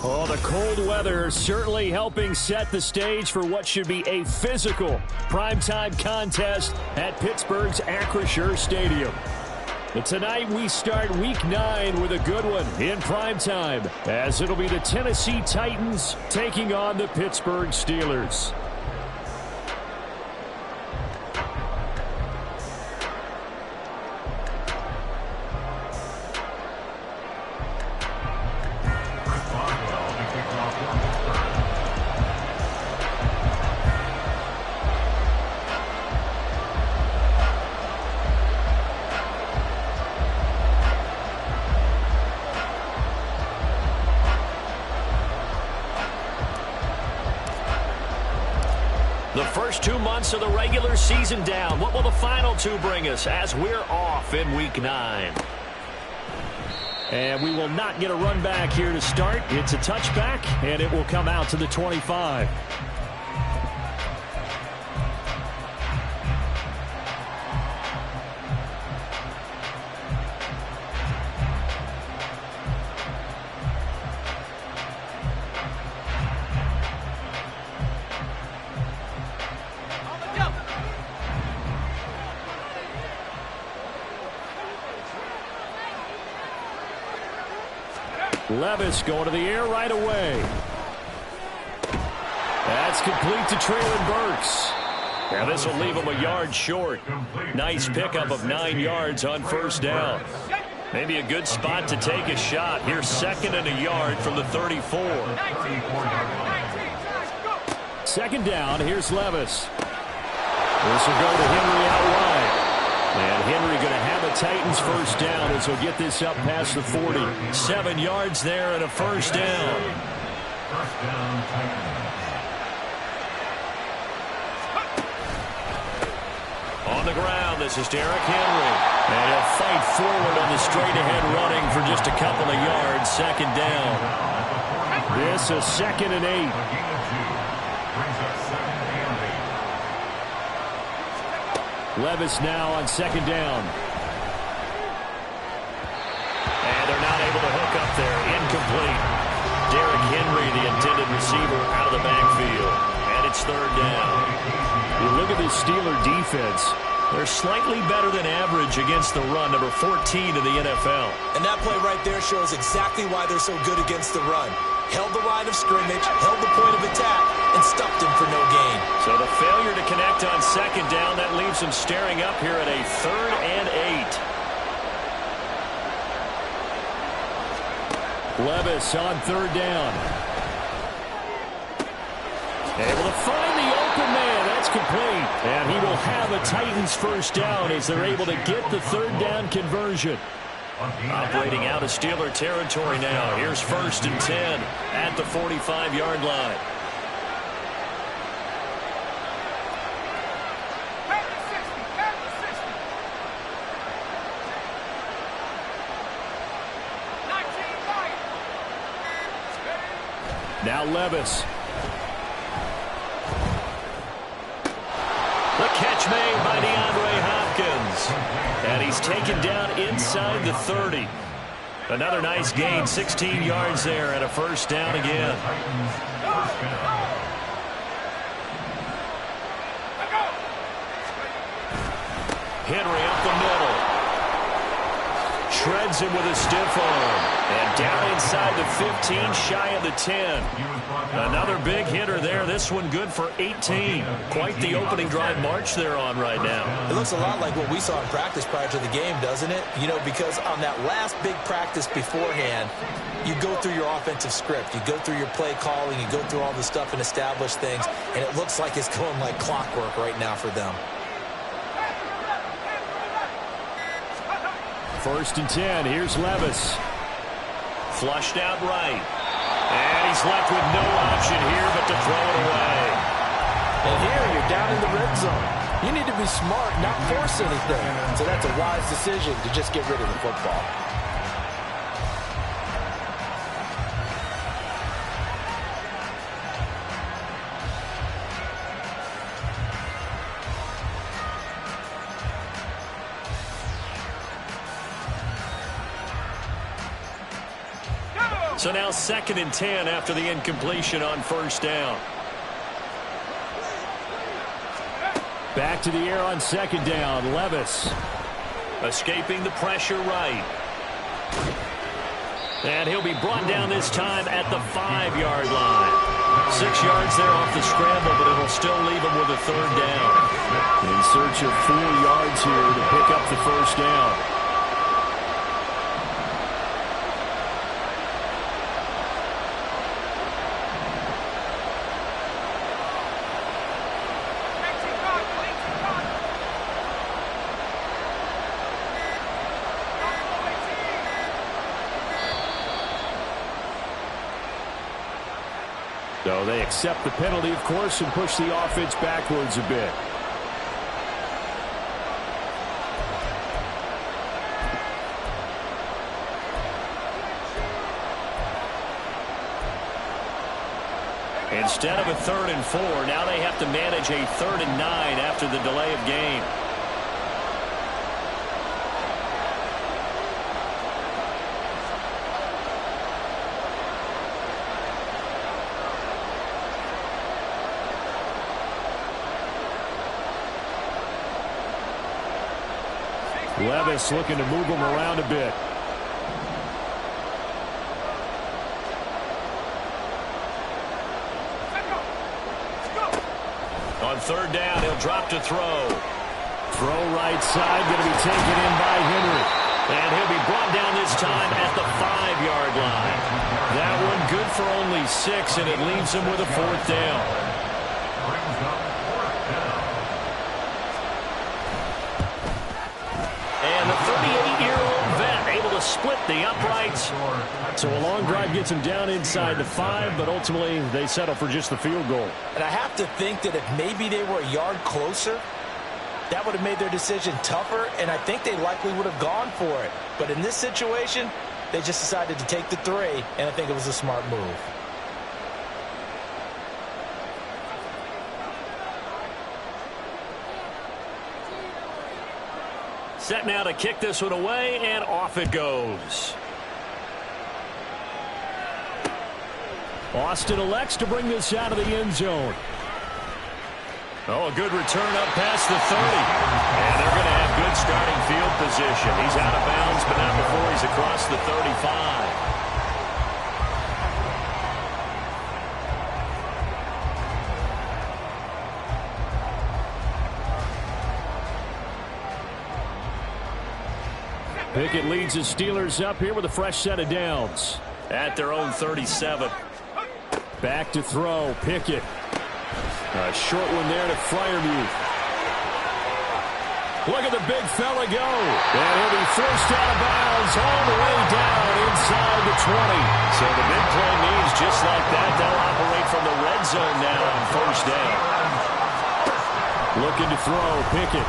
Oh, the cold weather certainly helping set the stage for what should be a physical primetime contest at Pittsburgh's Acrisure Stadium. And tonight we start Week 9 with a good one in primetime, as it'll be the Tennessee Titans taking on the Pittsburgh Steelers. The first 2 months of the regular season down. What will the final 2 bring us as we're off in Week 9? And we will not get a run back here to start. It's a touchback, and it will come out to the 25. Levis going to the air right away. That's complete to Traylon Burks. Now this will leave him a yard short. Nice pickup of 9 yards on first down. Maybe a good spot to take a shot. Here's 2nd and a yard from the 34. 2nd down. Here's Levis. This will go to Henry out wide. And Henry going to have a Titans first down as he'll get this up past the 40. 7 yards there and a first down. On the ground, this is Derrick Henry. And he'll fight forward on the straight-ahead running for just a couple of yards. 2nd down. This is 2nd and 8. Levis now on 2nd down. And they're not able to hook up there. Incomplete. Derrick Henry, the intended receiver, out of the backfield. And it's 3rd down. You look at this Steeler defense. They're slightly better than average against the run, number 14 in the NFL. And that play right there shows exactly why they're so good against the run. Held the line of scrimmage, held the point of attack, and stuffed him for no gain. So the failure to connect on 2nd down, that leaves him staring up here at a 3rd and 8. Levis on 3rd down. Able to find the open man. That's complete. And he will have a Titans first down as they're able to get the 3rd down conversion. Operating out of Steeler territory now. Here's 1st and 10 at the 45-yard line. Now Levis. The catch made by DeAndre Hopkins. And he's taken down inside the 30. Another nice gain, 16 yards there, and a first down again. Henry up the middle. Shreds him with a stiff arm. And down inside the 15, shy of the 10. Another big hitter there. This one good for 18. Quite the opening drive march they're on right now. It looks a lot like what we saw in practice prior to the game, doesn't it? You know, because on that last big practice beforehand, you go through your offensive script. You go through your play calling. You go through all the stuff and establish things. And it looks like it's going like clockwork right now for them. 1st and 10. Here's Levis. Flushed out right. And he's left with no option here but to throw it away. And here you're down in the red zone. You need to be smart, not force anything. So that's a wise decision to just get rid of the football. Go! So now 2nd and 10 after the incompletion on first down. Back to the air on 2nd down. Levis. Escaping the pressure right. And he'll be brought down this time at the 5-yard line. 6 yards there off the scramble, but it'll still leave him with a 3rd down. In search of 4 yards here to pick up the first down. So they accept the penalty, of course, and push the offense backwards a bit. Instead of a 3rd and 4, now they have to manage a 3rd and 9 after the delay of game. Levis looking to move him around a bit. On 3rd down, he'll drop to throw. Throw right side, going to be taken in by Henry. And he'll be brought down this time at the 5-yard line. That one good for only 6, and it leaves him with a 4th down. And the 38-year-old vet able to split the uprights. So a long drive gets him down inside the 5, but ultimately they settle for just the field goal. And I have to think that if maybe they were a yard closer, that would have made their decision tougher, and I think they likely would have gone for it. But in this situation, they just decided to take the 3, and I think it was a smart move. Set now to kick this one away, and off it goes. Austin elects to bring this out of the end zone. Oh, a good return up past the 30. And they're going to have good starting field position. He's out of bounds, but not before he's across the 35. Pickett leads his Steelers up here with a fresh set of downs. At their own 37. Back to throw, Pickett. A short one there to Freiermuth. Look at the big fella go. And he'll be forced out of bounds all the way down inside the 20. So the big play means just like that, they'll operate from the red zone now on first down. Looking to throw, Pickett.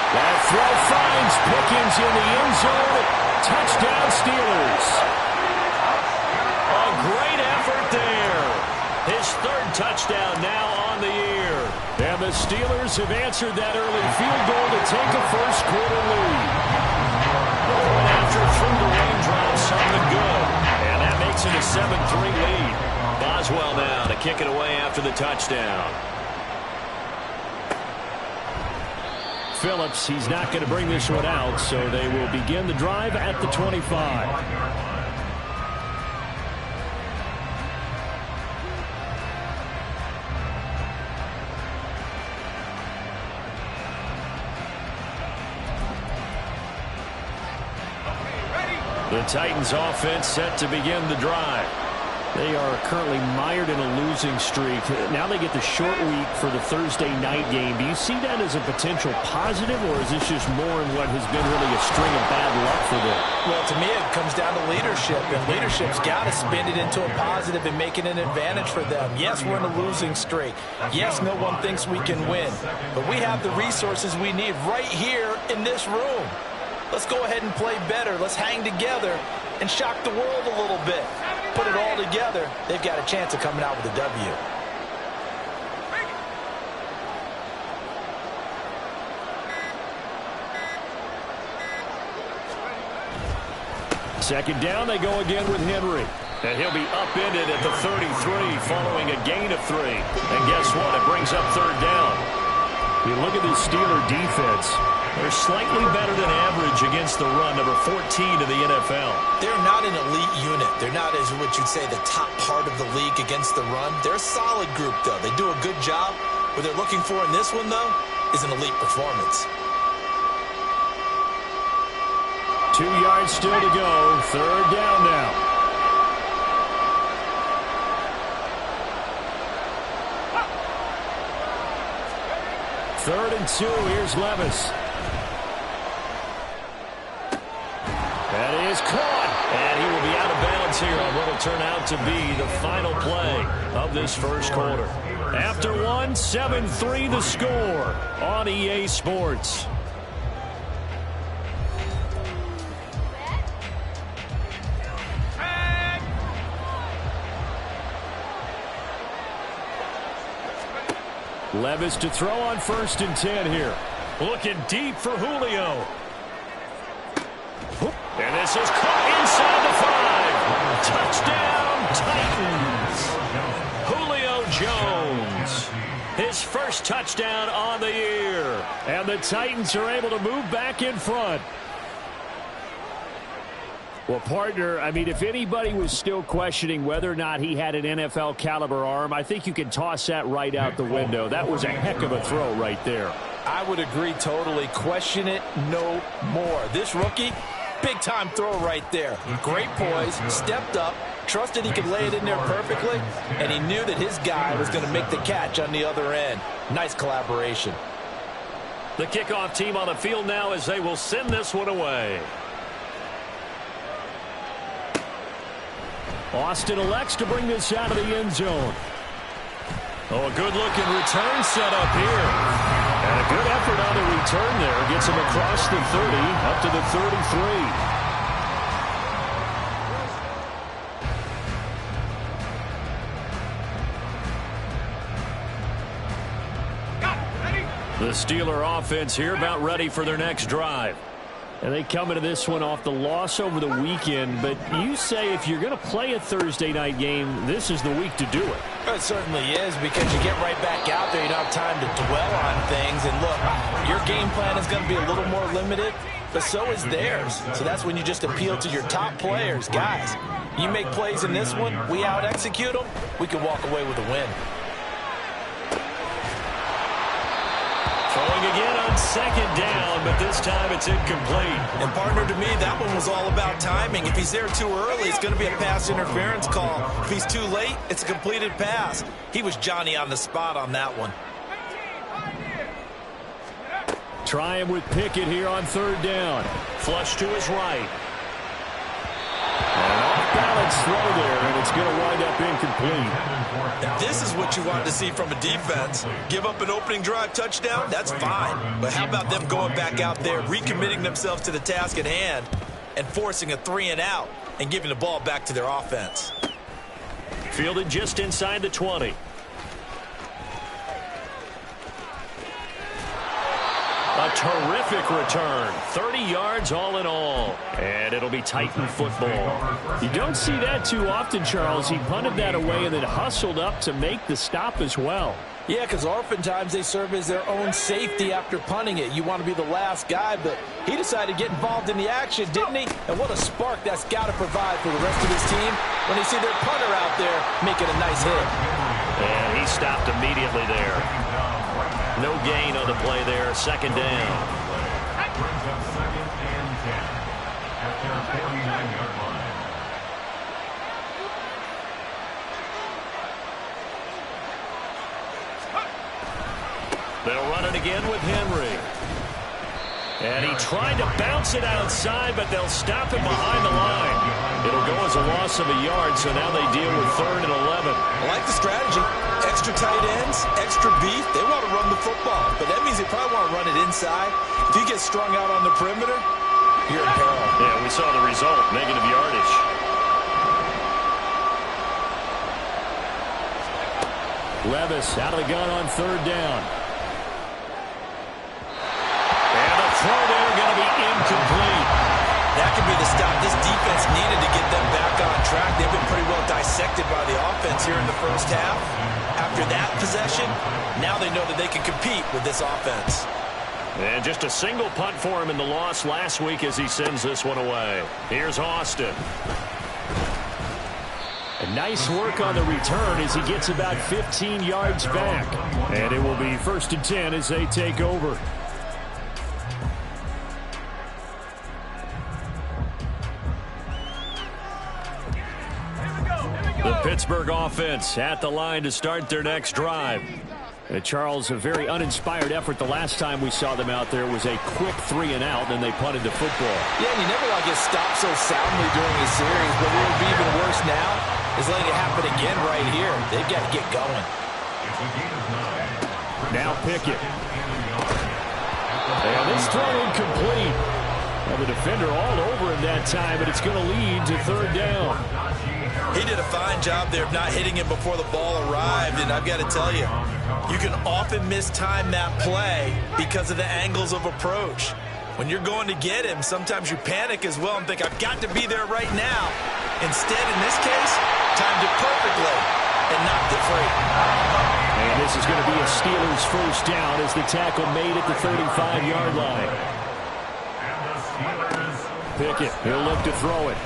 That throw finds Pickens in the end zone. Touchdown, Steelers. A great effort there. His 3rd touchdown now on the year. And the Steelers have answered that early field goal to take a first-quarter lead. Going after through the raindrops, something good. And that makes it a 7-3 lead. Boswell now to kick it away after the touchdown. Phillips, he's not going to bring this one out, so they will begin the drive at the 25. The Titans offense set to begin the drive. They are currently mired in a losing streak. Now they get the short week for the Thursday night game. Do you see that as a potential positive, or is this just more in what has been really a string of bad luck for them? Well, to me, it comes down to leadership, and leadership's got to spin it into a positive and make it an advantage for them. Yes, we're in a losing streak. Yes, no one thinks we can win, but we have the resources we need right here in this room. Let's go ahead and play better. Let's hang together and shock the world a little bit. Put it all together, they've got a chance of coming out with a W. Second down, they go again with Henry. And he'll be upended at the 33 following a gain of 3. And guess what? It brings up third down. You look at this Steeler defense. They're slightly better than average against the run, number 14 in the NFL. They're not an elite unit. They're not, as what you'd say, the top part of the league against the run. They're a solid group, though. They do a good job. What they're looking for in this one, though, is an elite performance. 2 yards still to go. Third down now. Third and 2. Here's Levis. That is caught. And he will be out of bounds here on what will turn out to be the final play of this first quarter. After one, 7-3 the score on EA Sports. Levis to throw on 1st and 10 here. Looking deep for Julio. And this is caught inside the 5. Touchdown, Titans. Julio Jones. His first touchdown on the year. And the Titans are able to move back in front. Well, partner, I mean, if anybody was still questioning whether or not he had an NFL caliber arm, I think you can toss that right out the window. That was a heck of a throw right there. I would agree totally. Question it no more. This rookie, big-time throw right there. Great poise, stepped up, trusted he could lay it in there perfectly, and he knew that his guy was going to make the catch on the other end. Nice collaboration. The kickoff team on the field now as they will send this one away. Austin elects to bring this out of the end zone. Oh, a good-looking return set up here. And a good effort on the return there. Gets him across the 30, up to the 33. The Steeler offense here about ready for their next drive. And they come into this one off the loss over the weekend. But you say if you're going to play a Thursday night game, this is the week to do it. It certainly is, because you get right back out there. You don't have time to dwell on things. And look, your game plan is going to be a little more limited, but so is theirs. So that's when you just appeal to your top players. Guys, you make plays in this one, we out-execute them, we can walk away with a win. Throwing again on second down, but this time it's incomplete. And partner, to me, that one was all about timing. If he's there too early, it's going to be a pass interference call. If he's too late, it's a completed pass. He was Johnny on the spot on that one. Try him with Pickett here on third down. Flush to his right. An off-balance throw there, and it's going to wind up incomplete. And this is what you want to see from a defense. Give up an opening drive touchdown, that's fine. But how about them going back out there, recommitting themselves to the task at hand, and forcing a 3-and-out, and giving the ball back to their offense. Fielded just inside the 20. A terrific return. 30 yards all in all. And it'll be Titan football. You don't see that too often, Charles. He punted that away and then hustled up to make the stop as well. Yeah, because oftentimes they serve as their own safety after punting it. You want to be the last guy, but he decided to get involved in the action, didn't he? And what a spark that's got to provide for the rest of his team when they see their punter out there making a nice hit. And he stopped immediately there. No gain on the play there. Second down. They'll run it again with Henry. And he tried to bounce it outside, but they'll stop him behind the line. It'll go as a loss of a yard, so now they deal with 3rd and 11. I like the strategy. Extra tight ends, extra beef. They want to run the football, but that means they probably want to run it inside. If you get strung out on the perimeter, you're in peril. Yeah, we saw the result, negative yardage. Levis out of the gun on third down. And the throw there going to be incomplete. That could be the stop this defense needs track. They've been pretty well dissected by the offense here in the first half. After that possession, now they know that they can compete with this offense. And just a single punt for him in the loss last week as he sends this one away. Here's Austin. A nice work on the return as he gets about 15 yards back. And it will be 1st and 10 as they take over. The Pittsburgh offense at the line to start their next drive. Charles, a very uninspired effort. The last time we saw them out there was a quick 3-and-out, and they punted the football. Yeah, and you never want to get stopped so soundly during a series, but what would be even worse now is letting it happen again right here. They've got to get going. Now Pickett. And this throw incomplete. Well, the defender all over him that time, but it's going to lead to 3rd down. He did a fine job there of not hitting him before the ball arrived, and I've got to tell you, you can often mistime that play because of the angles of approach. When you're going to get him, sometimes you panic as well and think, I've got to be there right now. Instead, in this case, timed it perfectly and knocked it free. And this is going to be a Steelers 1st down as the tackle made at the 35-yard line. Pickett, he'll look to throw it.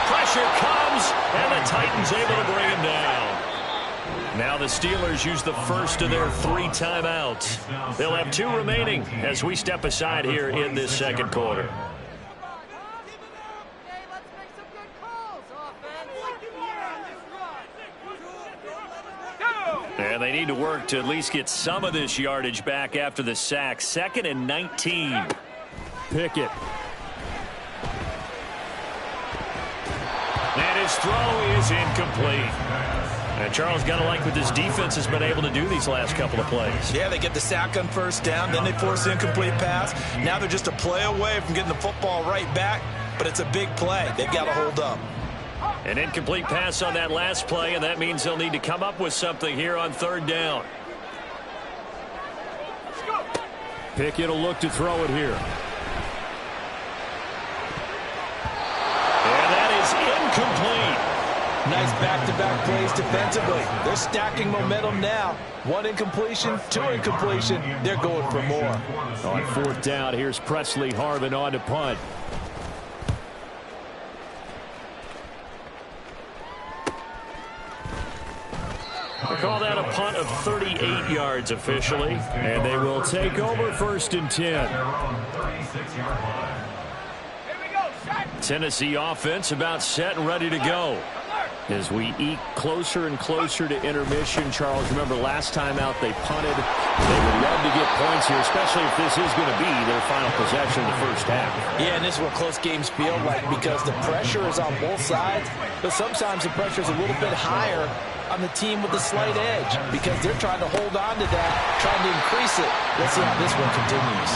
Pressure comes, and the Titans able to bring him down. Now the Steelers use the first of their 3 timeouts. They'll have 2 remaining as we step aside here in this second quarter. And they need to work to at least get some of this yardage back after the sack. 2nd and 19. Pickett. And his throw is incomplete. And Charles, got to like what this defense has been able to do these last couple of plays. Yeah, they get the sack on 1st down, then they force the incomplete pass. Now they're just a play away from getting the football right back, but it's a big play. They've got to hold up. An incomplete pass on that last play, and that means they'll need to come up with something here on 3rd down. Pickett will look to throw it here. And that is incomplete. Nice back-to-back plays defensively. They're stacking momentum now. 1 incompletion, 2 incompletion. They're going for more. On 4th down, here's Presley Harvin on to punt. They call that a punt of 38 yards officially. And they will take over 1st and 10. Tennessee offense about set and ready to go. As we eke closer and closer to intermission, Charles, remember last time out they punted. They would love to get points here, especially if this is going to be their final possession in the first half. Yeah, and this is what close games feel like because the pressure is on both sides, but sometimes the pressure is a little bit higher on the team with the slight edge because they're trying to hold on to that, trying to increase it. Let's see how this one continues.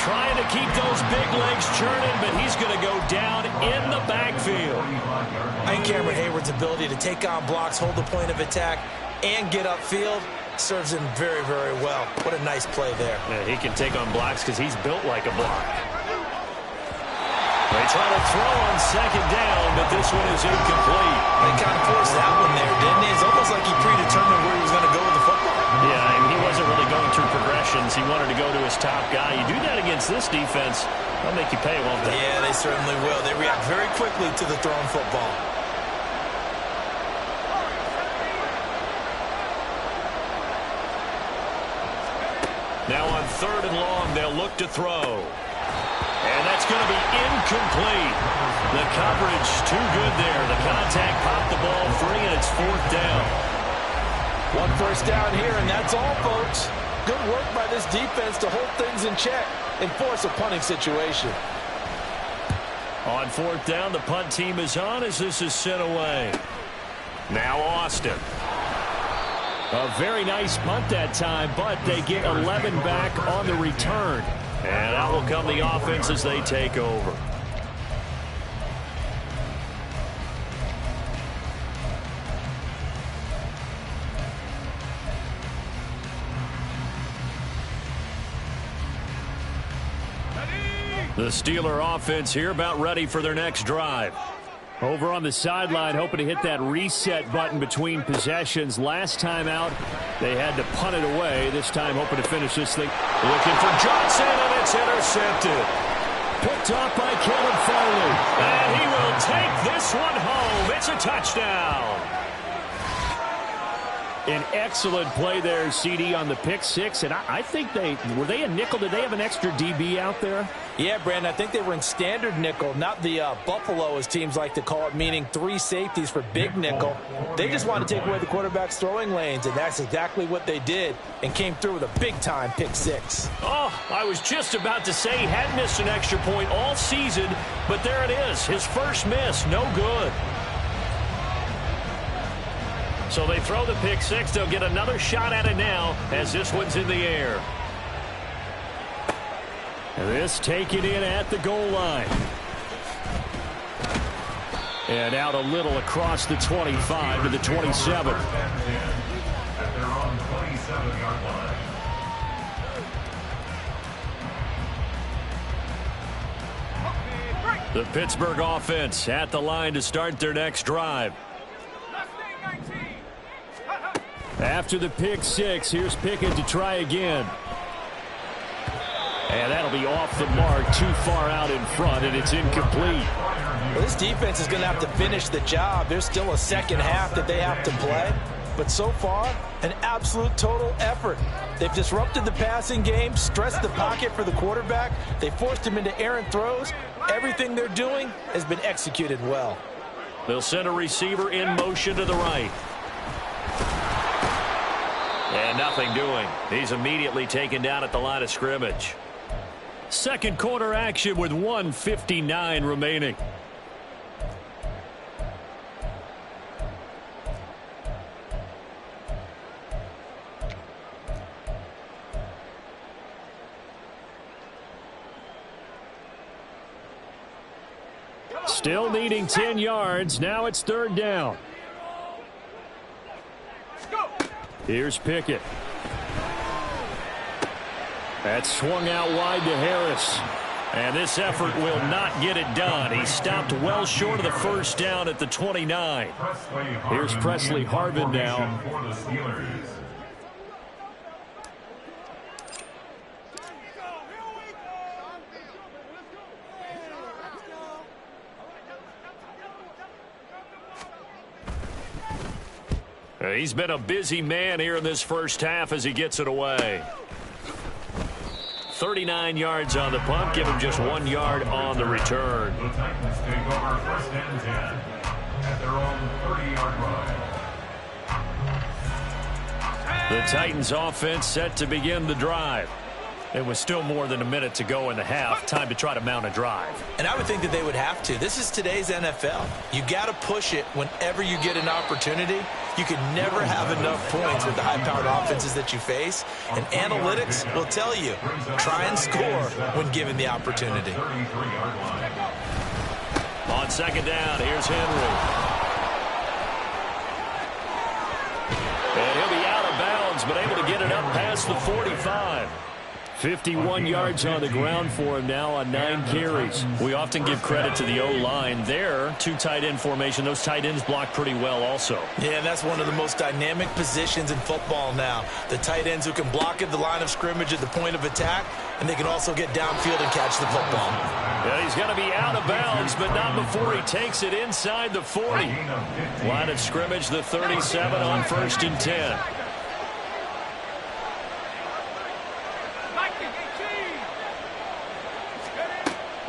Trying to keep those big legs churning, but he's going to go down in the backfield. I think Cameron Hayward's ability to take on blocks, hold the point of attack, and get upfield serves him very, very well. What a nice play there. Yeah, he can take on blocks because he's built like a block. They try to throw on 2nd down, but this one is incomplete. They kind of forced that one there, didn't he? It's almost like he predetermined where he was going to go with the football. Yeah, I mean, he wasn't really going through progressions. He wanted to go to his top guy. You do that against this defense, they'll make you pay, won't they? Yeah, they certainly will. They react very quickly to the thrown football. Now on 3rd and long, they'll look to throw. And that's going to be incomplete. The coverage too good there. The contact popped the ball free, and it's 4th down. 1 first down here, and that's all, folks. Good work by this defense to hold things in check and force a punting situation. On 4th down, the punt team is on as this is sent away. Now Austin. A very nice punt that time, but they get 11 back on the return. And out will come the offense as they take over. The Steeler offense here about ready for their next drive. Over on the sideline, hoping to hit that reset button between possessions. Last time out, they had to punt it away. This time, hoping to finish this thing. Looking for Johnson, and it's intercepted. Picked off by Caleb Farley. And he will take this one home. It's a touchdown. An excellent play there, CD, on the pick six. And I think were they a nickel? Did they have an extra DB out there? Yeah, Brandon, I think they were in standard nickel, not the Buffalo, as teams like to call it, meaning 3 safeties for big nickel. They just wanted to take away the quarterback's throwing lanes, and that's exactly what they did, and came through with a big-time pick six. Oh, I was just about to say he had missed an extra point all season, but there it is, his first miss, no good. So they throw the pick six. They'll get another shot at it now as this one's in the air. This taken in at the goal line. And out a little across the 25 to the 27. The Pittsburgh offense at the line to start their next drive. After the pick six, here's Pickett to try again. And that'll be off the mark, too far out in front, and it's incomplete. Well, this defense is going to have to finish the job. There's still a second half that they have to play. But so far, an absolute total effort. They've disrupted the passing game, stressed the pocket for the quarterback. They forced him into errant throws. Everything they're doing has been executed well. They'll send a receiver in motion to the right. And nothing doing. He's immediately taken down at the line of scrimmage. Second quarter action with 1:59 remaining. Still needing 10 yards. Now it's third down. Here's Pickett. That's swung out wide to Harris. And this effort will not get it done. He stopped well short of the first down at the 29. Here's Presley Harvin now. He's been a busy man here in this first half as he gets it away. 39 yards on the punt, give him just 1 yard on the return. The Titans take over first and 10 at their own 30-yard line. The Titans offense set to begin the drive. It was still more than a minute to go in the half. Time to try to mount a drive. And I would think that they would have to. This is today's NFL. You got to push it whenever you get an opportunity. You can never have enough points with the high-powered offenses that you face. And analytics will tell you, try and score when given the opportunity. On second down, here's Henry. And he'll be out of bounds, but able to get it up past the 45. 51 yards on the ground for him now on 9 carries. We often give credit to the O-line. There, 2 tight end formation. Those tight ends block pretty well also. Yeah, and that's one of the most dynamic positions in football now. The tight ends who can block at the line of scrimmage at the point of attack, and they can also get downfield and catch the football. Yeah, he's going to be out of bounds, but not before he takes it inside the 40. Line of scrimmage, the 37 on first and 10.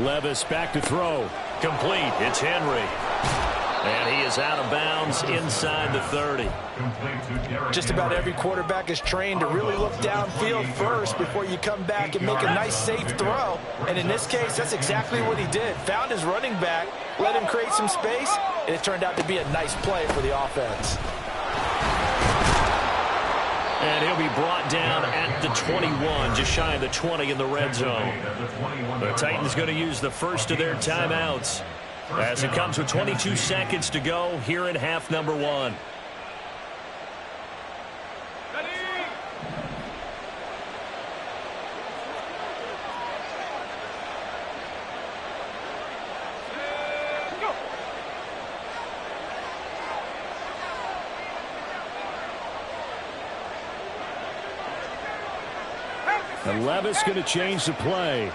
Levis back to throw. Complete. It's Henry. And he is out of bounds inside the 30. Just about every quarterback is trained to really look downfield first before you come back and make a nice, safe throw. And in this case, that's exactly what he did. Found his running back, let him create some space, and it turned out to be a nice play for the offense. And he'll be brought down at the 21, just shy of the 20 in the red zone. The Titans going to use the first of their timeouts as it comes with 22 seconds to go here in half number 1. And Levis going to change the play.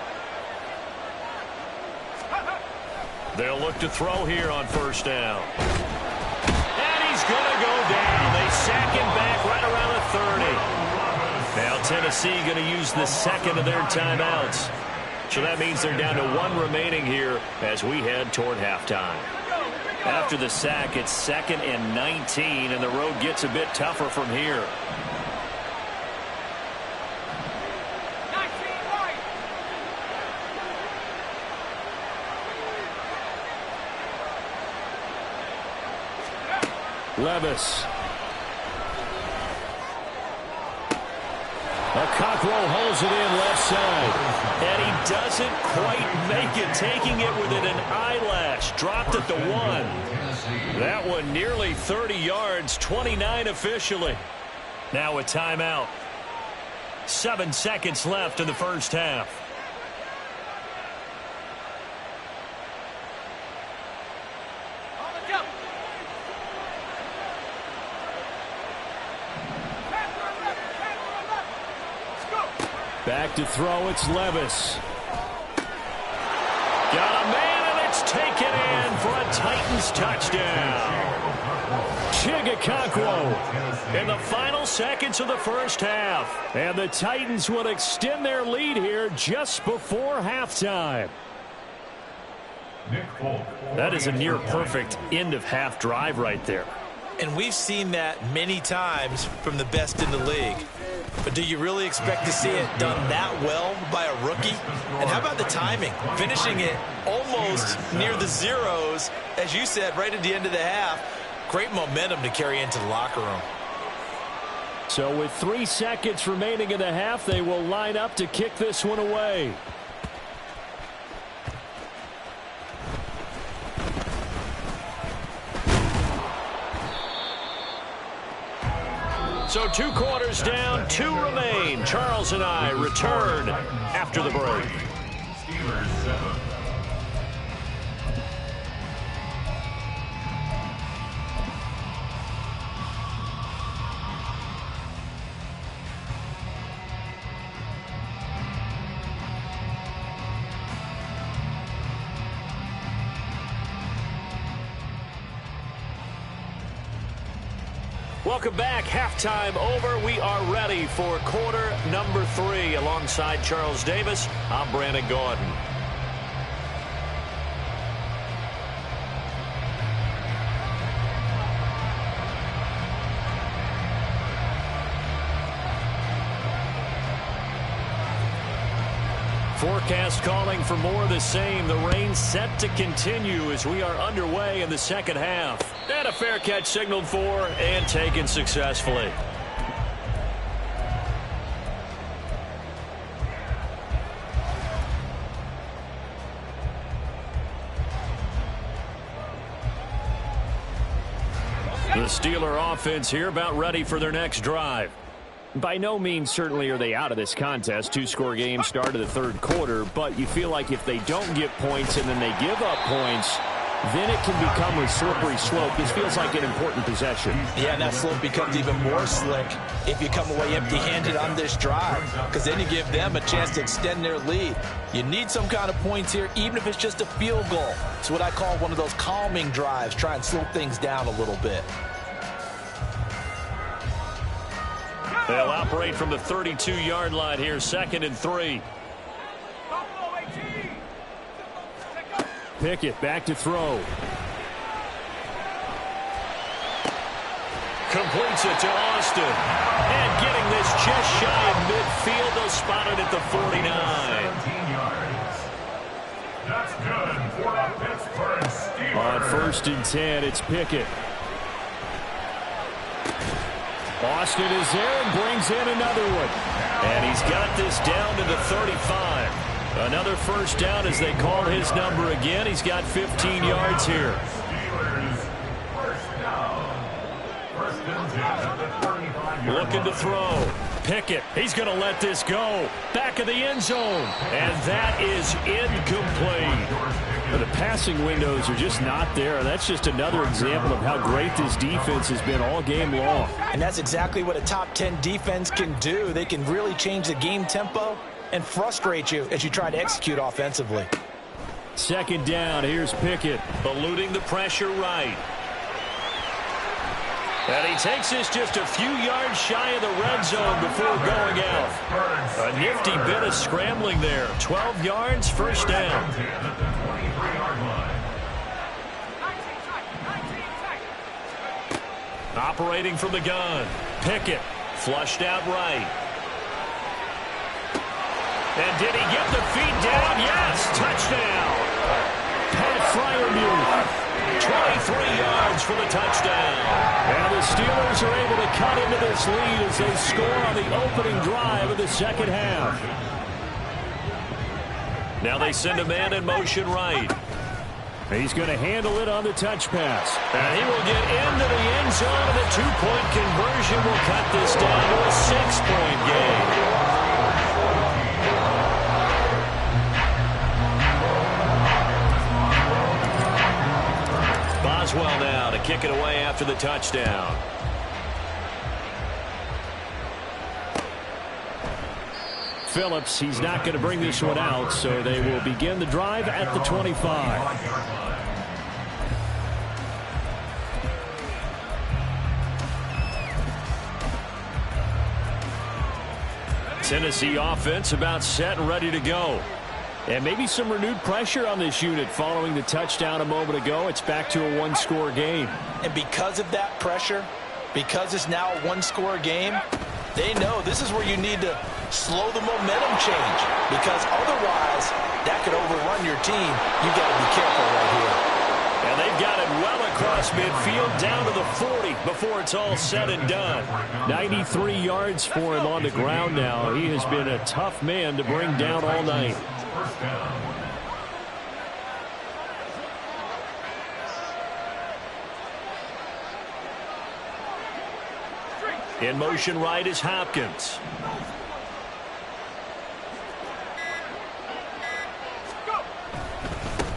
They'll look to throw here on first down. And he's going to go down. They sack him back right around the 30. Now Tennessee going to use the second of their timeouts. So that means they're down to 1 remaining here as we head toward halftime. After the sack, it's 2nd and 19, and the road gets a bit tougher from here. Levis. Cockrell holds it in left side. And he doesn't quite make it, taking it within an eyelash. Dropped at the 1. That one nearly 30 yards, 29 officially. Now a timeout. 7 seconds left in the first half. Back to throw, it's Levis. Got a man, and it's taken in for a Titans touchdown. Cockrell In the final seconds of the first half. And the Titans will extend their lead here just before halftime. That is a near-perfect end-of-half drive right there. And we've seen that many times from the best in the league. But do you really expect to see it done that well by a rookie? And how about the timing? Finishing it almost near the zeros, as you said, right at the end of the half. Great momentum to carry into the locker room. So with 3 seconds remaining in the half, they will line up to kick this one away. So 2 quarters down, 2 remain. Charles and I return after the break. Welcome back. Halftime over. We are ready for quarter number 3. Alongside Charles Davis, I'm Brandon Gordon. Forecast calling for more of the same. The rain set to continue as we are underway in the second half. And a fair catch signaled for and taken successfully. The Steeler offense here about ready for their next drive. By no means certainly are they out of this contest. 2-score game start of the third quarter, but you feel like if they don't get points and then they give up points, then it can become a slippery slope. This feels like an important possession. Yeah, and that slope becomes even more slick if you come away empty-handed on this drive, because then you give them a chance to extend their lead. You need some kind of points here, even if it's just a field goal. It's what I call one of those calming drives, try and slow things down a little bit. They'll operate from the 32-yard line here, 2nd and 3. Pickett back to throw. Completes it to Austin. And getting this just shy of midfield, they'll spot it at the 49. 17 yards. That's good for the Pittsburgh Steelers. On 1st and 10, it's Pickett. Austin is there and brings in another one. And he's got this down to the 35. Another first down as they call his number again. He's got 15 yards here. Steelers first down. 1st and 10 at the 35-yard line. Looking to throw. Pickett. He's going to let this go. Back of the end zone. And that is incomplete. The passing windows are just not there. That's just another example of how great this defense has been all game long. And that's exactly what a top 10 defense can do. They can really change the game tempo and frustrate you as you try to execute offensively. Second down, here's Pickett. Eluding the pressure right. And he takes this just a few yards shy of the red zone before going out. A nifty bit of scrambling there. 12 yards, first down. Operating from the gun. Pickett flushed out right. And did he get the feet down? Yes, touchdown. Pat Fryermuth. 23 yards for the touchdown. And the Steelers are able to cut into this lead as they score on the opening drive of the second half. Now they send a man in motion right. He's going to handle it on the touch pass. And he will get into the end zone, and the two-point conversion will cut this down to a 6-point game. Boswell now to kick it away after the touchdown. Phillips, he's not going to bring this one out, so they will begin the drive at the 25. Tennessee offense about set and ready to go. And maybe some renewed pressure on this unit following the touchdown a moment ago. It's back to a one-score game. And because of that pressure, because it's now a one-score game, they know this is where you need to slow the momentum change, because otherwise that could overrun your team. You've got to be careful right here. And they've got it well across midfield down to the 40 before it's all said and done. 93 yards for him on the ground now. He has been a tough man to bring down all night. In motion right is Hopkins.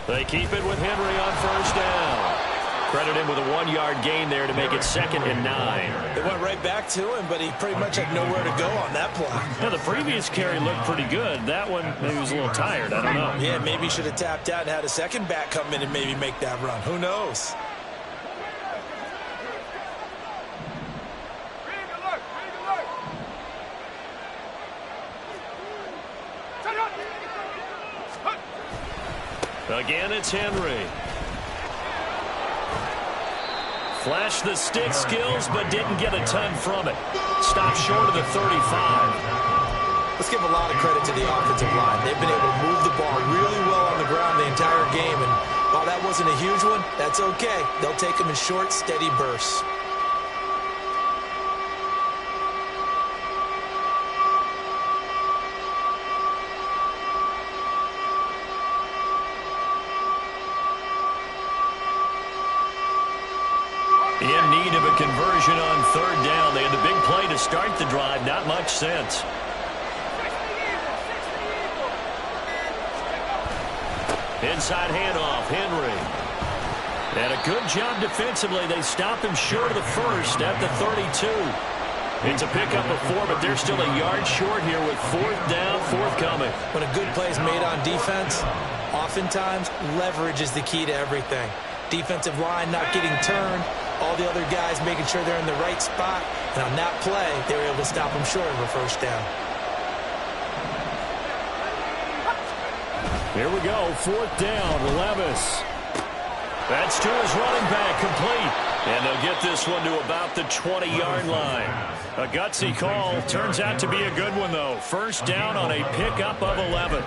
They keep it with Henry on first down. Credit him with a 1-yard gain there to make it 2nd and 9. They went right back to him, but he pretty much had nowhere to go on that play. Now, the previous carry looked pretty good. That one, maybe he was a little tired. I don't know. Yeah, maybe he should have tapped out and had a second back come in and maybe make that run. Who knows? Again, it's Henry. Flashed the stick skills, but didn't get a ton from it. Stopped short of the 35. Let's give a lot of credit to the offensive line. They've been able to move the ball really well on the ground the entire game. And while that wasn't a huge one, that's okay. They'll take them in short, steady bursts. In need of a conversion on third down. They had the big play to start the drive. Not much sense. Inside handoff, Henry. And a good job defensively. They stop him short of the first at the 32. It's a pickup of 4, but they're still a yard short here with 4th down, forthcoming. When a good play is made on defense, oftentimes leverage is the key to everything. Defensive line not getting turned, all the other guys making sure they're in the right spot, and on that play, they were able to stop them short of a first down. Here we go, 4th down, Levis. That's to his running back, complete. And they'll get this one to about the 20-yard line. A gutsy call. Turns out to be a good one, though. First down on a pickup of 11.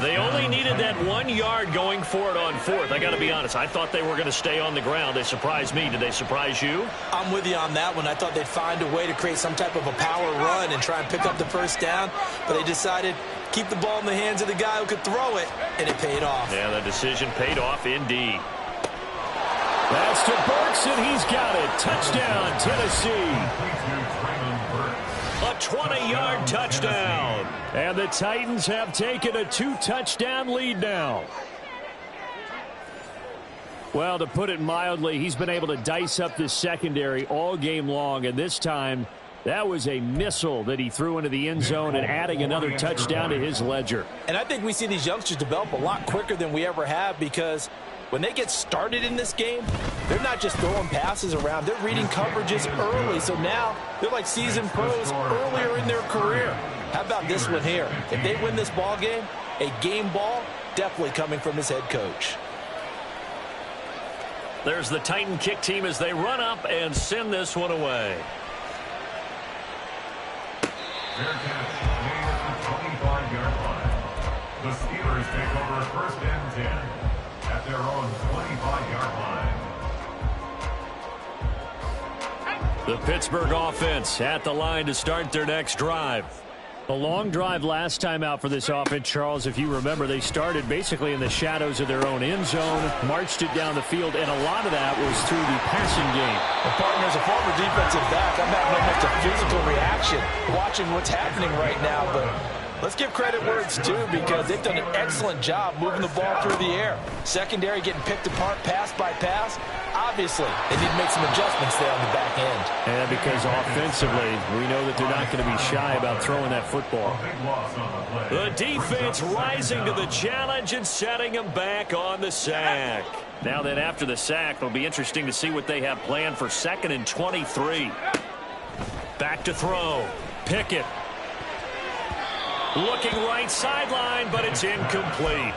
They only needed that 1 yard going for it on 4th. I got to be honest. I thought they were going to stay on the ground. They surprised me. Did they surprise you? I'm with you on that one. I thought they'd find a way to create some type of a power run and try and pick up the first down. But they decided keep the ball in the hands of the guy who could throw it, and it paid off. Yeah, the decision paid off indeed. That's to Burks, and he's got it. Touchdown, Tennessee. A 20-yard touchdown. And the Titans have taken a 2-touchdown lead now. Well, to put it mildly, he's been able to dice up this secondary all game long, and this time that was a missile that he threw into the end zone and adding another touchdown to his ledger. And I think we see these youngsters develop a lot quicker than we ever have, because when they get started in this game, they're not just throwing passes around. They're reading coverages early. So now they're like seasoned pros earlier in their career. How about this one here? If they win this ball game, a game ball definitely coming from his head coach. There's the Titan kick team as they run up and send this one away. Fair catch made at the 25-yard line. The Steelers take over 1st and 10 at their own 25-yard line. The Pittsburgh offense at the line to start their next drive. A long drive last time out for this offense, Charles. If you remember, they started basically in the shadows of their own end zone, marched it down the field, and a lot of that was through the passing game. And partner, as a former defensive back, I'm having almost a physical reaction watching what's happening right now. But let's give credit where it's due, because they've done an excellent job moving the ball through the air. Secondary getting picked apart pass by pass. Obviously, they need to make some adjustments there on the back end. And because offensively, we know that they're not going to be shy about throwing that football. The defense rising to the challenge and setting them back on the sack. Now then, after the sack, it'll be interesting to see what they have planned for 2nd and 23. Back to throw. Pickett. Looking right sideline, but it's incomplete.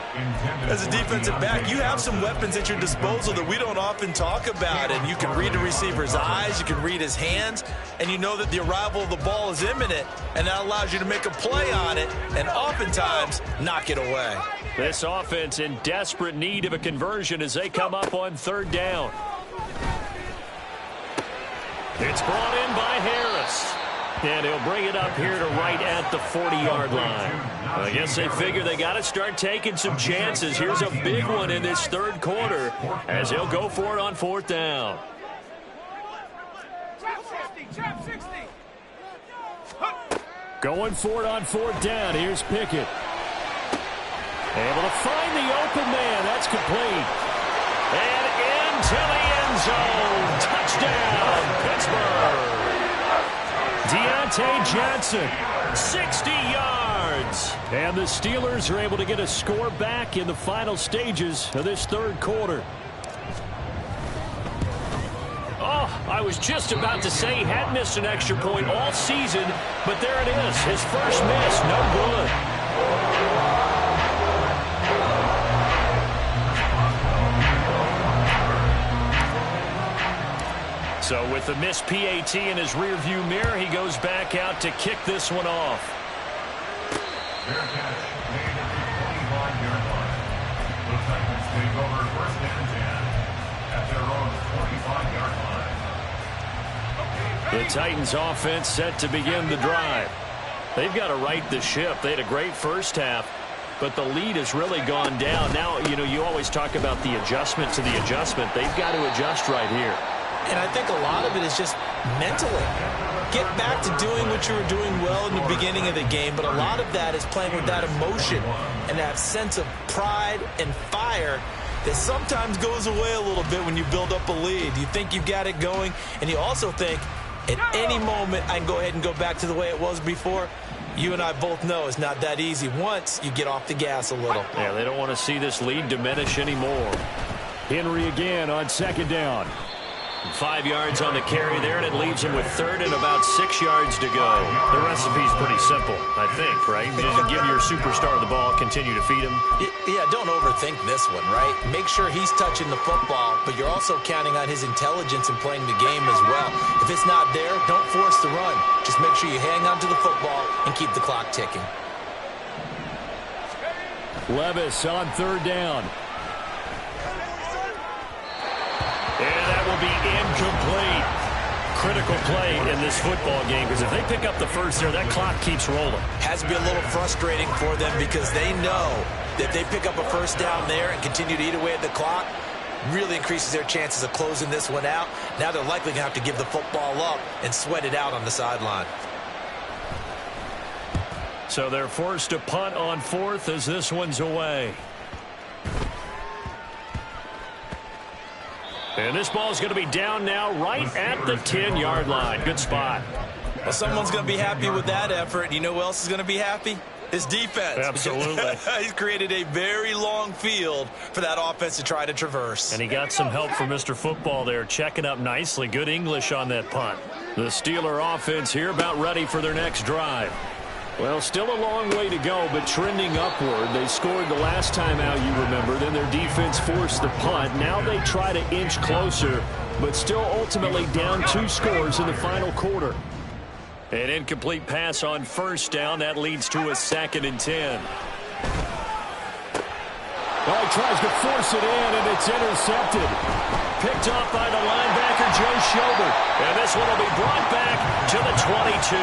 As a defensive back, you have some weapons at your disposal that we don't often talk about. And you can read the receiver's eyes, you can read his hands, and you know that the arrival of the ball is imminent, and that allows you to make a play on it and oftentimes knock it away. This offense in desperate need of a conversion as they come up on 3rd down. It's brought in by Harris. And he'll bring it up here to right at the 40-yard line. I guess they figure they got to start taking some chances. Here's a big one in this 3rd quarter as he'll go for it on 4th down. Going for it on 4th down. Here's Pickett. Able to find the open man. That's complete. And into the end zone. Touchdown, Pittsburgh. Deontay Johnson, 60 yards. And the Steelers are able to get a score back in the final stages of this 3rd quarter. Oh, I was just about to say he had missed an extra point all season, but there it is. His first miss, no good. So with the missed PAT in his rearview mirror, he goes back out to kick this one off. Fair catch made at the 25-yard line. The Titans take over 1st and 10 at their own 25-yard line. The Titans offense set to begin the drive. They've got to right the ship. They had a great first half, but the lead has really gone down. Now, you always talk about the adjustment to the adjustment. They've got to adjust right here. And I think a lot of it is just mentally. Get back to doing what you were doing well in the beginning of the game, but a lot of that is playing with that emotion and that sense of pride and fire that sometimes goes away a little bit when you build up a lead. You think you've got it going, and you also think at any moment I can go ahead and go back to the way it was before. You and I both know it's not that easy once you get off the gas a little. Yeah, they don't want to see this lead diminish anymore. Henry again on 2nd down. 5 yards on the carry there, and it leaves him with 3rd and about 6 yards to go. The recipe's pretty simple, I think, right? Just give your superstar the ball, continue to feed him. Yeah, don't overthink this one, right? Make sure he's touching the football, but you're also counting on his intelligence in playing the game as well. If it's not there, don't force the run. Just make sure you hang on to the football and keep the clock ticking. Levis on 3rd down. And that will be incomplete. Critical play in this football game, because if they pick up the first there, that clock keeps rolling. Has to be a little frustrating for them, because they know that if they pick up a first down there and continue to eat away at the clock, really increases their chances of closing this one out. Now they're likely going to have to give the football up and sweat it out on the sideline. So they're forced to punt on 4th as this one's away. And this ball is going to be down now right at the 10-yard line. Good spot. Well, someone's going to be happy with that effort. You know who else is going to be happy? His defense. Absolutely. He's created a very long field for that offense to try to traverse. And he got some help from Mr. Football there, checking up nicely. Good English on that punt. The Steeler offense here about ready for their next drive. Well, still a long way to go, but trending upward. They scored the last time out, you remember. Then their defense forced the punt. Now they try to inch closer, but still ultimately down 2 scores in the final quarter. An incomplete pass on 1st down. That leads to a 2nd and 10. Well, he tries to force it in, and it's intercepted. Picked off by the linebacker, Joe Schobert. And this one will be brought back to the 22.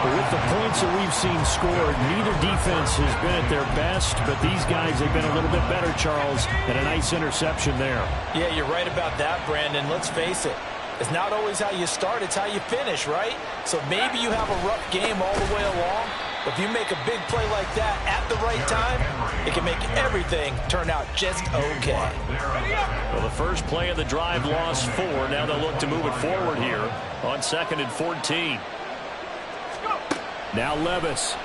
With the points that we've seen scored, neither defense has been at their best, but these guys have been a little bit better, Charles, and a nice interception there. Yeah, you're right about that, Brandon. Let's face it. It's not always how you start, it's how you finish, right? So maybe you have a rough game all the way along, but if you make a big play like that at the right time, it can make everything turn out just okay. Well, the first play of the drive lost 4. Now they'll look to move it forward here on 2nd and 14. Now Levis.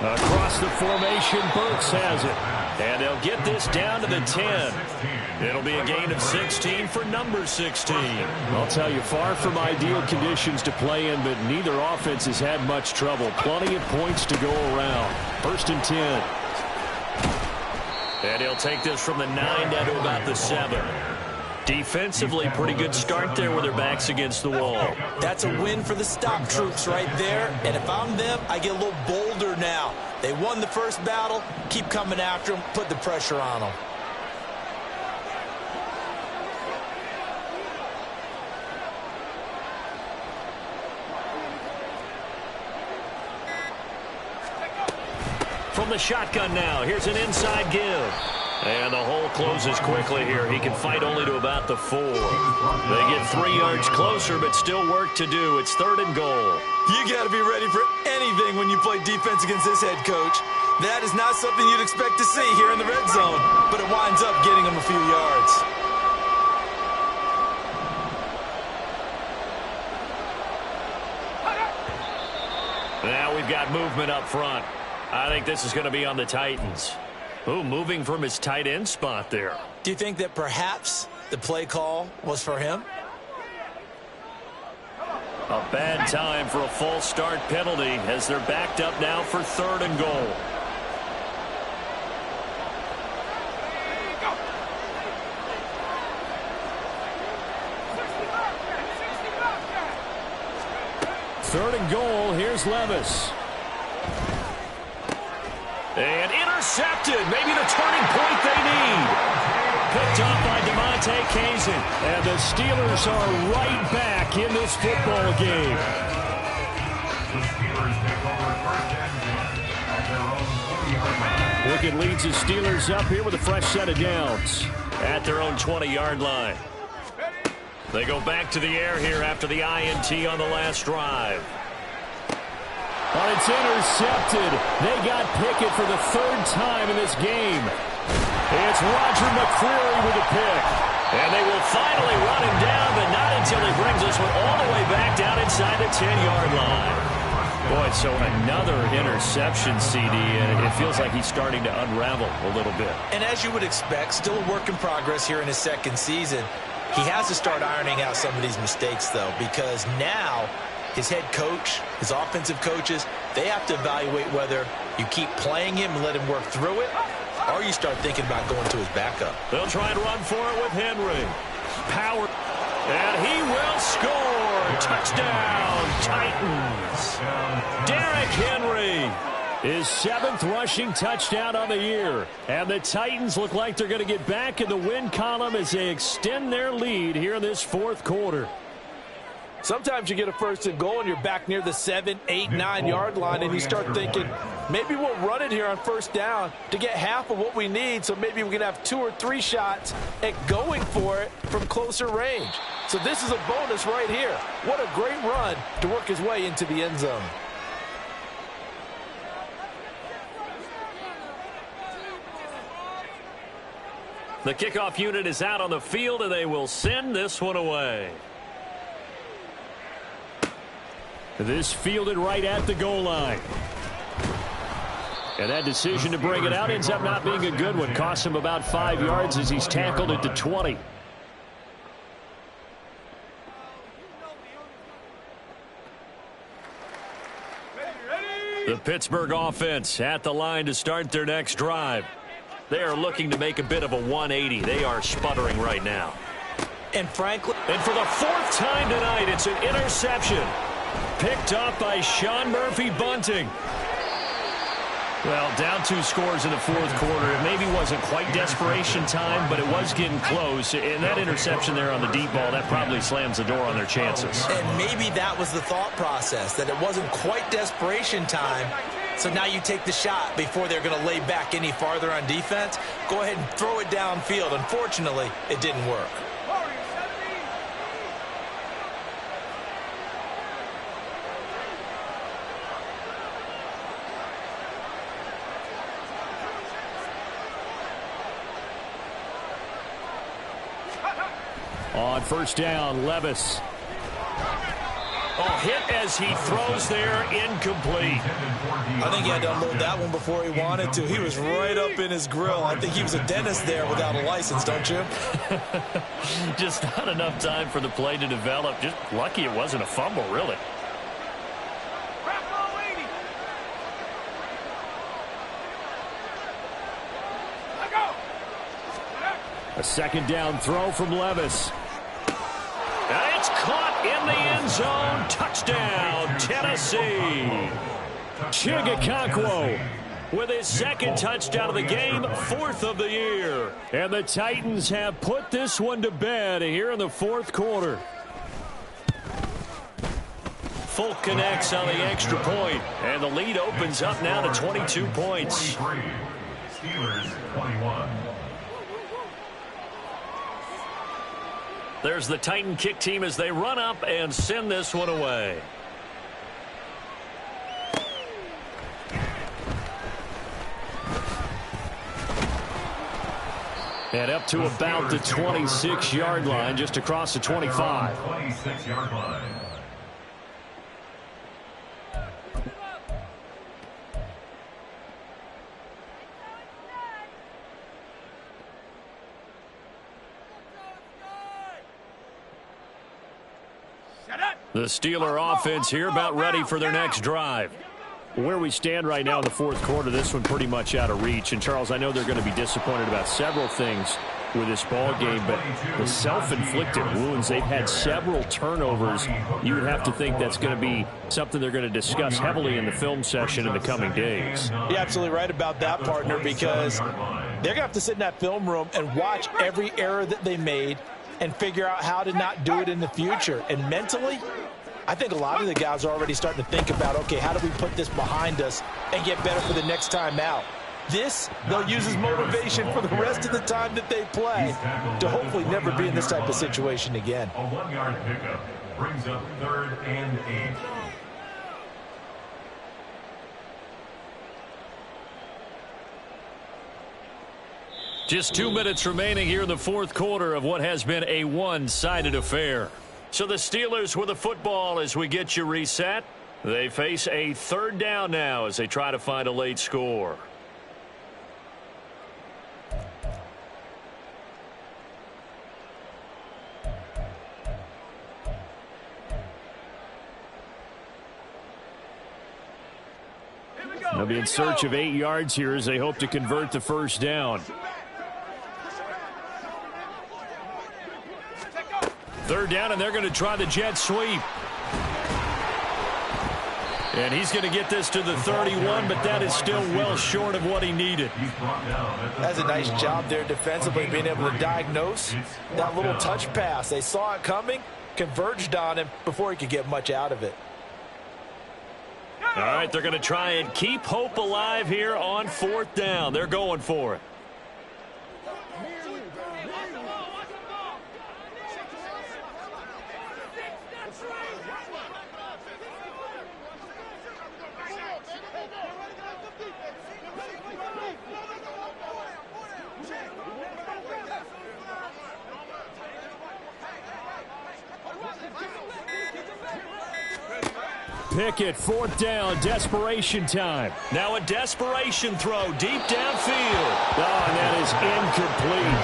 Across the formation, Burks has it. And they'll get this down to the 10. It'll be a gain of 16 for number 16. I'll tell you, far from ideal conditions to play in, but neither offense has had much trouble. Plenty of points to go around. 1st and 10. And he'll take this from the 9 down to about the 7. Defensively, pretty good start there with their backs against the wall. That's a win for the stop troops right there. And if I'm them, I get a little bolder now. They won the first battle. Keep coming after them. Put the pressure on them. From the shotgun now, here's an inside give. And the hole closes quickly here. He can fight only to about the 4. They get 3 yards closer, but still work to do. It's 3rd and goal. You got to be ready for anything when you play defense against this head coach. That is not something you'd expect to see here in the red zone, but it winds up getting him a few yards. Now we've got movement up front. I think this is going to be on the Titans. Ooh, moving from his tight end spot there. Do you think that perhaps the play call was for him? A bad time for a false start penalty as they're backed up now for 3rd and goal. Third and goal. Here's Levis. And intercepted. Maybe the turning point they need. Picked up by DeMonte Kazin. And the Steelers are right back in this football game. The Steelers take over 1st and 10 at their own 20-yard line. Wicked leads the Steelers up here with a fresh set of downs. At their own 20-yard line. They go back to the air here after the INT on the last drive. But it's intercepted. They got Pickett for the 3rd time in this game. It's Roger McCreary with a pick. And they will finally run him down, but not until he brings this one all the way back down inside the 10-yard line. Boy, so another interception, CD, and it feels like he's starting to unravel a little bit. And as you would expect, still a work in progress here in his 2nd season. He has to start ironing out some of these mistakes, though, because now his head coach, his offensive coaches, they have to evaluate whether you keep playing him and let him work through it, or you start thinking about going to his backup. They'll try and run for it with Henry. Power. And he will score. Touchdown, Titans. Derrick Henry. His 7th rushing touchdown on the year. And the Titans look like they're going to get back in the win column as they extend their lead here in this 4th quarter. Sometimes you get a first and goal and you're back near the 7, 8, 9-yard line, and you start thinking, maybe we'll run it here on first down to get half of what we need, so maybe we can have 2 or 3 shots at going for it from closer range. So this is a bonus right here. What a great run to work his way into the end zone. The kickoff unit is out on the field, and they will send this one away. This fielded right at the goal line. And that decision to bring it out ends up not being a good one. Costs him about 5 yards as he's tackled at the 20. The Pittsburgh offense at the line to start their next drive. They are looking to make a bit of a 180. They are sputtering right now. And frankly, and for the 4th time tonight, it's an interception. Picked up by Sean Murphy-Bunting. Well, down 2 scores in the 4th quarter. It maybe wasn't quite desperation time, but it was getting close. And that interception there on the deep ball, that probably slams the door on their chances. And maybe that was the thought process, that it wasn't quite desperation time. So now you take the shot before they're going to lay back any farther on defense. Go ahead and throw it downfield. Unfortunately, it didn't work. On first down, Levis. Oh, hit as he throws there, incomplete. I think he had to unload that one before he wanted to. He was right up in his grill. I think he was a dentist there without a license, don't you? Just not enough time for the play to develop. Just lucky it wasn't a fumble, really. A second down throw from Levis. And it's caught in the end zone. Touchdown, Tennessee. Chigakakwo with his 2nd touchdown of the game, 4th of the year. And the Titans have put this one to bed here in the 4th quarter. Folk connects on the extra point, and the lead opens up now to 22 points. Steelers 21. There's the Titan kick team as they run up and send this one away. And up to about the 26-yard line, just across the 25. 26-yard line. The Steeler offense here about ready for their next drive. Where we stand right now in the 4th quarter, this one pretty much out of reach. And, Charles, I know they're going to be disappointed about several things with this ball game, but the self-inflicted wounds, they've had several turnovers. You would have to think that's going to be something they're going to discuss heavily in the film session in the coming days. You're absolutely right about that, partner, because they're going to have to sit in that film room and watch every error that they made and figure out how to not do it in the future. And mentally, I think a lot of the guys are already starting to think about, okay, how do we put this behind us and get better for the next time out? This, they'll use as motivation for the rest of the time that they play to hopefully never be in this type of situation again. A 1-yard pickup brings up 3rd and 8. Just 2 minutes remaining here in the 4th quarter of what has been a one-sided affair. So the Steelers with the football as we get you reset. They face a 3rd down now as they try to find a late score. They'll be in search of 8 yards here as they hope to convert the 1st down. 3rd down, and they're going to try the jet sweep. And he's going to get this to the 31, but that is still well short of what he needed. That's a nice job there defensively, being able to diagnose that little touch pass. They saw it coming, converged on him before he could get much out of it. All right, they're going to try and keep hope alive here on 4th down. They're going for it. Pickett, 4th down, desperation time. Now a desperation throw deep downfield. Oh, and that is incomplete.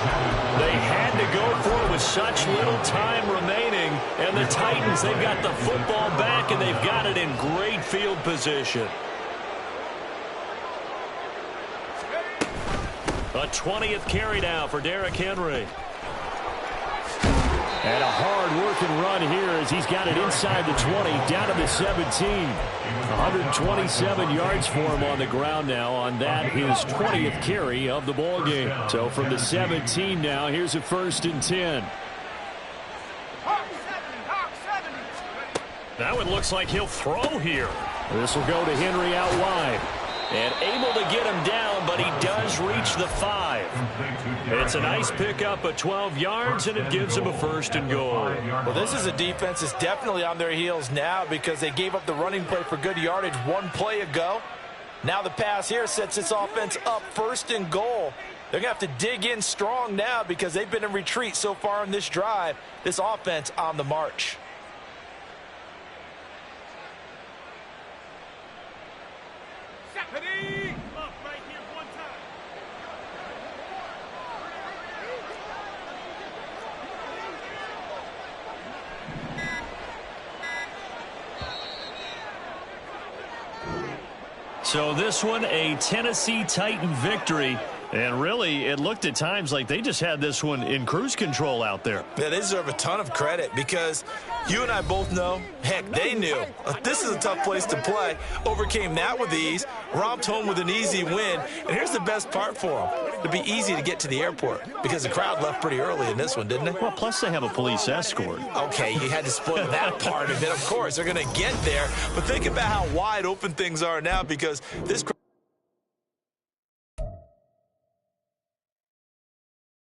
They had to go for it with such little time remaining. And the Titans, they've got the football back, and they've got it in great field position. A 20th carry now for Derrick Henry. And a hard-working run here as he's got it inside the 20, down to the 17. 127 yards for him on the ground now on that, his 20th carry of the ball game. So from the 17 now, here's a 1st and 10. Now it looks like he'll throw here. This will go to Henry out wide. And able to get him down, but he does reach the 5. It's a nice pickup of 12 yards, and it gives him a 1st and goal. Well, this is a defense that's definitely on their heels now because they gave up the running play for good yardage one play ago. Now the pass here sets this offense up 1st and goal. They're going to have to dig in strong now because they've been in retreat so far in this drive. This offense on the march. So this one, a Tennessee Titan victory. And really, it looked at times like they just had this one in cruise control out there. Yeah, they deserve a ton of credit because you and I both know, heck, they knew. This is a tough place to play. Overcame that with ease, romped home with an easy win. And here's the best part for them. It'd be easy to get to the airport because the crowd left pretty early in this one, didn't it? Well, plus they have a police escort. Okay, you had to spoil that part of it. Of course, they're going to get there. But think about how wide open things are now because this crowd